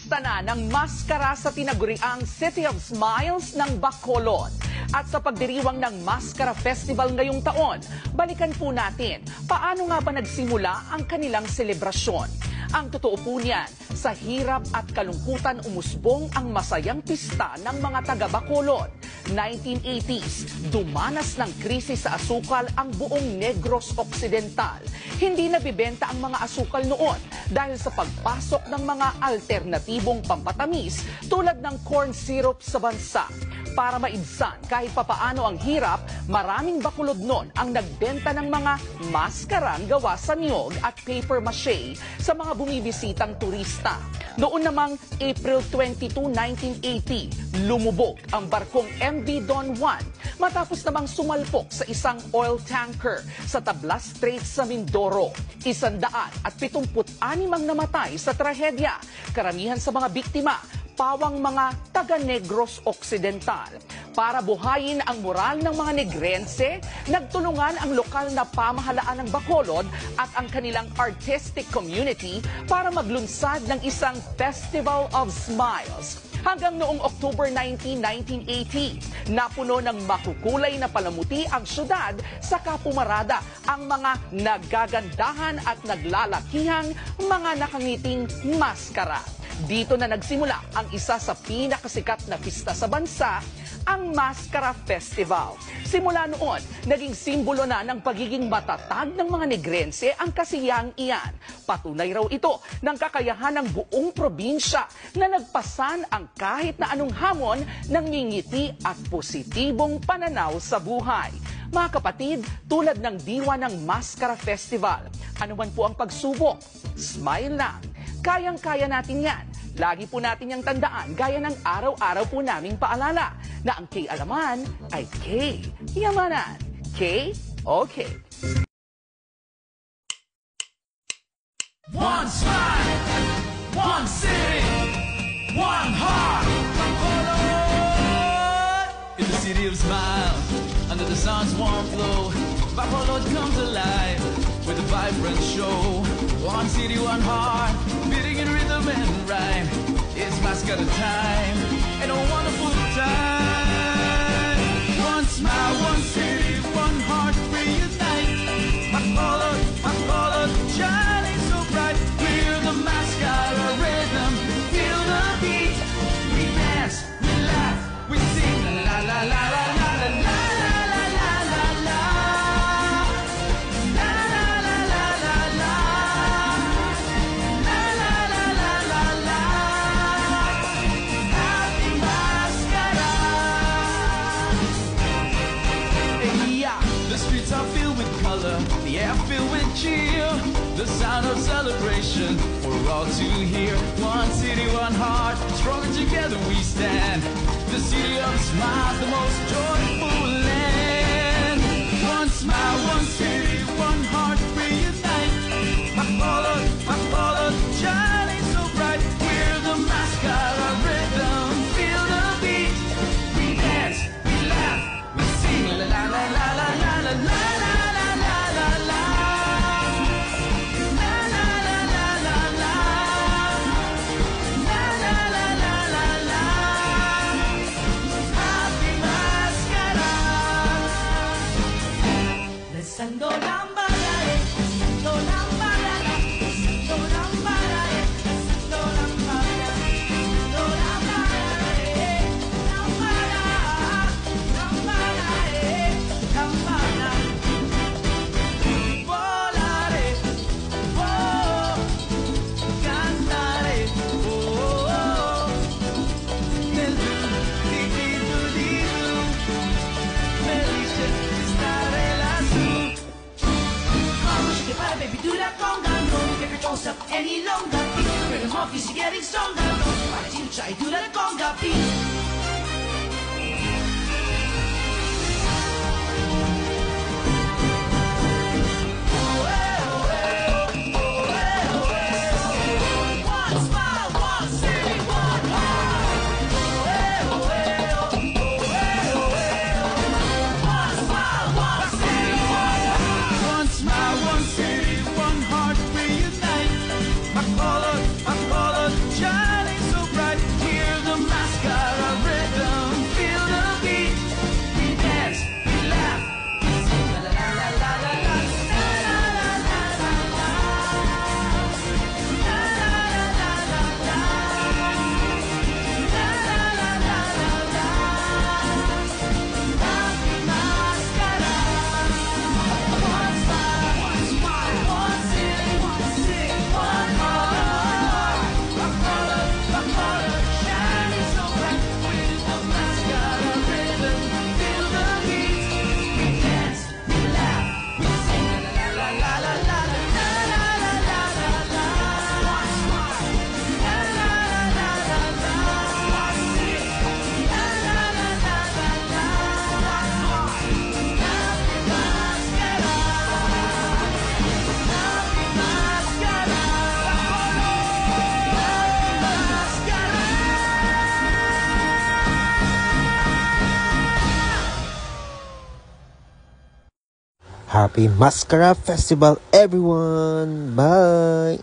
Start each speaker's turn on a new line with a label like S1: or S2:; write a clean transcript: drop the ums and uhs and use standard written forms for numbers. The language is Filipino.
S1: Pista na ng maskara sa tinaguriang City of Smiles ng Bacolod. At sa pagdiriwang ng Maskara Festival ngayong taon, balikan po natin paano nga ba nagsimula ang kanilang selebrasyon. Ang totoo po niyan, sa hirap at kalungkutan umusbong ang masayang pista ng mga taga-Bacolod. 1980s, dumanas ng krisis sa asukal ang buong Negros Occidental. Hindi nabibenta ang mga asukal noon dahil sa pagpasok ng mga alternatibong pampatamis tulad ng corn syrup sa bansa. Para maibsan kahit papaano ang hirap, maraming Bacolod noon ang nagbenta ng mga maskarang gawa sa niyog at paper mache sa mga bumibisitang turista. Noon namang April 22, 1980, lumubog ang barkong MV Don Juan matapos namang sumalpok sa isang oil tanker sa Tablas Strait sa Mindoro. 176 ang namatay sa trahedya. Karamihan sa mga biktima, pawang mga taga-Negros Occidental. Para buhayin ang moral ng mga Negrense, nagtulungan ang lokal na pamahalaan ng Bacolod at ang kanilang artistic community para maglunsad ng isang Festival of Smiles. Hanggang noong October 19, 1980, napuno ng makukulay na palamuti ang syudad sa kapumarada ang mga nagagandahan at naglalakihang mga nakangiting maskara. Dito na nagsimula ang isa sa pinakasikat na pista sa bansa, ang Maskara Festival. Simula noon, naging simbolo na ng pagiging matatag ng mga Negrense ang kasiyang iyan. Patunay raw ito ng kakayahan ng buong probinsya na nagpasan ang kahit na anong hamon ng ngingiti at positibong pananaw sa buhay. Mga kapatid, tulad ng diwa ng Maskara Festival, anuman po ang pagsubok, smile lang. Kayang-kaya natin yan. Lagi po natin yung tandaan gaya ng araw-araw po naming paalala na ang K-alaman ay K-yamanan. K-okay.
S2: One smile, one city, one heart. Bacolod! In the city of smiles, under the sun's warm glow, Bacolod comes alive with a vibrant show. One city, one heart, beating in rhythm and rhyme. It's Maskara time, and a wonderful time. One smile, one city, one heart, reunite. Bacolod, Bacolod, shining so bright. We're the Maskara rhythm, feel the beat. We dance, we laugh, we sing, la la la la la la la. The air filled with cheer, the sound of celebration for all to hear. One city, one heart, stronger together we stand. The city of smiles, the most joyful land. One smile, one city, one heart, reunite. Bacolod, Bacolod, shining so bright. We're the Maskara rhythm, feel the beat. We dance, we laugh, we sing, la la la la la la la la.
S3: Any longer, rhythm off is getting stronger. Why don't you try to let conga beat?
S2: Shining so
S4: Happy Mascara Festival, everyone! Bye!